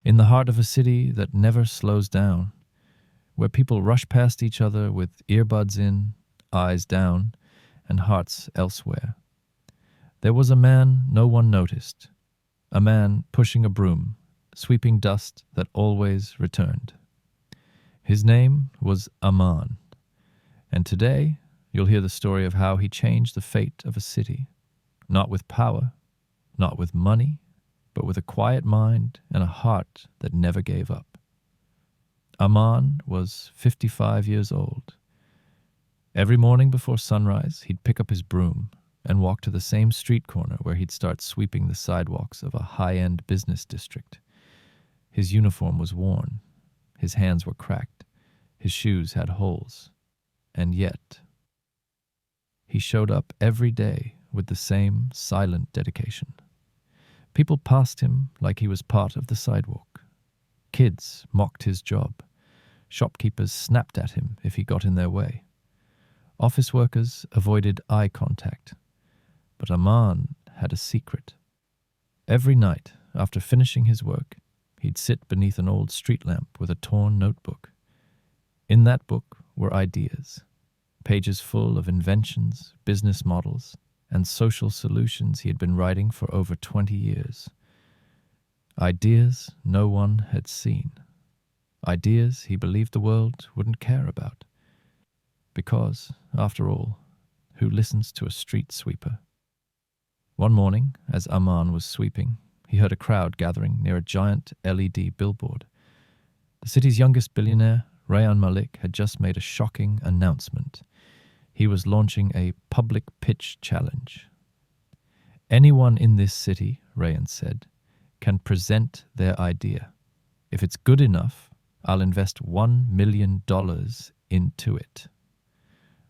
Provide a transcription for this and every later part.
In the heart of a city that never slows down, where people rush past each other with earbuds in, eyes down, and hearts elsewhere, there was a man no one noticed, a man pushing a broom, sweeping dust that always returned. His name was Aman, and today you'll hear the story of how he changed the fate of a city, not with power, not with money, but with a quiet mind and a heart that never gave up. Aman was 55 years old. Every morning before sunrise, he'd pick up his broom and walk to the same street corner where he'd start sweeping the sidewalks of a high-end business district. His uniform was worn, his hands were cracked, his shoes had holes, and yet he showed up every day with the same silent dedication. People passed him like he was part of the sidewalk. Kids mocked his job. Shopkeepers snapped at him if he got in their way. Office workers avoided eye contact. But Aman had a secret. Every night, after finishing his work, he'd sit beneath an old street lamp with a torn notebook. In that book were ideas, pages full of inventions, business models, and social solutions he had been writing for over 20 years. Ideas no one had seen. Ideas he believed the world wouldn't care about. Because, after all, who listens to a street sweeper? One morning, as Aman was sweeping, he heard a crowd gathering near a giant LED billboard. The city's youngest billionaire, Rayan Malik, had just made a shocking announcement. He was launching a public pitch challenge. Anyone in this city, Rayan said, can present their idea. If it's good enough, I'll invest $1 million into it.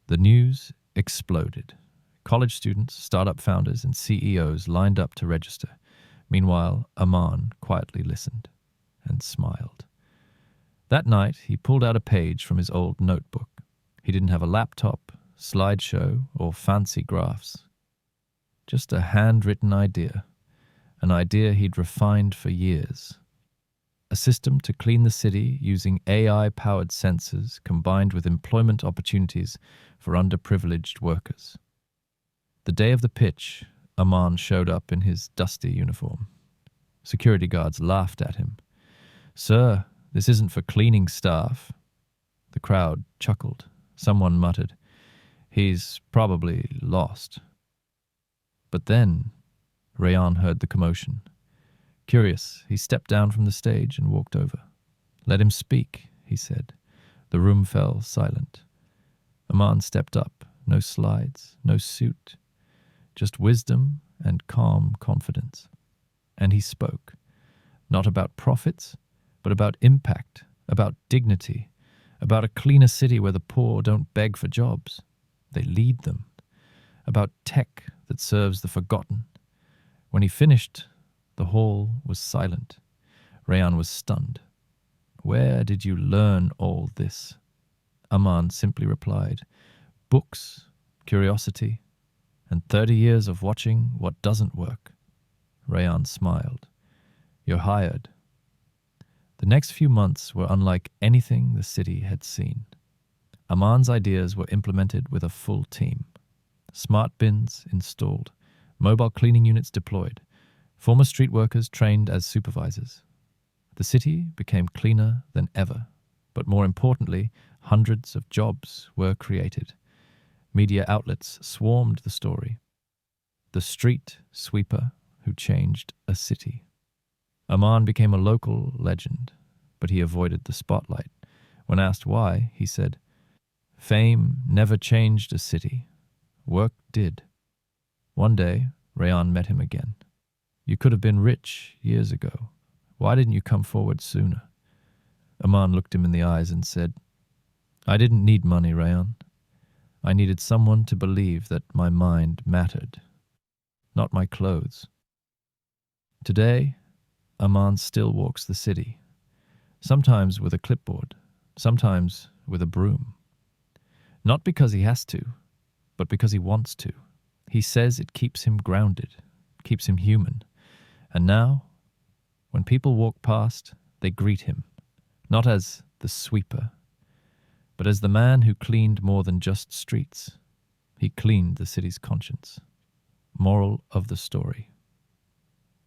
The news exploded. College students, startup founders, and CEOs lined up to register. Meanwhile, Aman quietly listened and smiled. That night, he pulled out a page from his old notebook. He didn't have a laptop, slideshow, or fancy graphs. Just a handwritten idea, an idea he'd refined for years. A system to clean the city using AI-powered sensors combined with employment opportunities for underprivileged workers. The day of the pitch, Aman showed up in his dusty uniform. Security guards laughed at him. "Sir, this isn't for cleaning staff." The crowd chuckled. Someone muttered, "He's probably lost." But then Rayan heard the commotion. Curious, he stepped down from the stage and walked over. "Let him speak," he said. The room fell silent. Aman stepped up. No slides, no suit, just wisdom and calm confidence. And he spoke, not about profits, but about impact, about dignity, about a cleaner city where the poor don't beg for jobs. They lead them. About tech that serves the forgotten. When he finished, the hall was silent. Rayan was stunned. "Where did you learn all this?" Aman simply replied, "Books, curiosity, and 30 years of watching what doesn't work." Rayan smiled. "You're hired." The next few months were unlike anything the city had seen. Aman's ideas were implemented with a full team. Smart bins installed, mobile cleaning units deployed, former street workers trained as supervisors. The city became cleaner than ever, but more importantly, hundreds of jobs were created. Media outlets swarmed the story. The street sweeper who changed a city. Aman became a local legend, but he avoided the spotlight. When asked why, he said, "Fame never changed a city. Work did." One day, Rayan met him again. "You could have been rich years ago. Why didn't you come forward sooner?" Aman looked him in the eyes and said, "I didn't need money, Rayan. I needed someone to believe that my mind mattered, not my clothes." Today, Aman still walks the city, sometimes with a clipboard, sometimes with a broom. Not because he has to, but because he wants to. He says it keeps him grounded, keeps him human. And now, when people walk past, They greet him, not as the sweeper, but as the man who cleaned more than just streets. He cleaned the city's conscience. Moral of the story.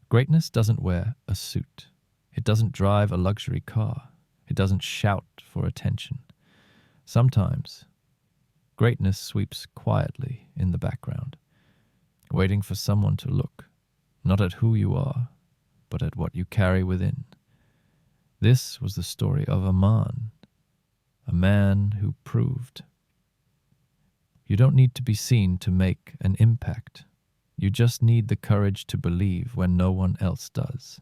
Greatness doesn't wear a suit. It doesn't drive a luxury car. It doesn't shout for attention. Sometimes, greatness sweeps quietly in the background, waiting for someone to look, not at who you are, but at what you carry within. This was the story of a man who proved. You don't need to be seen to make an impact. You just need the courage to believe when no one else does.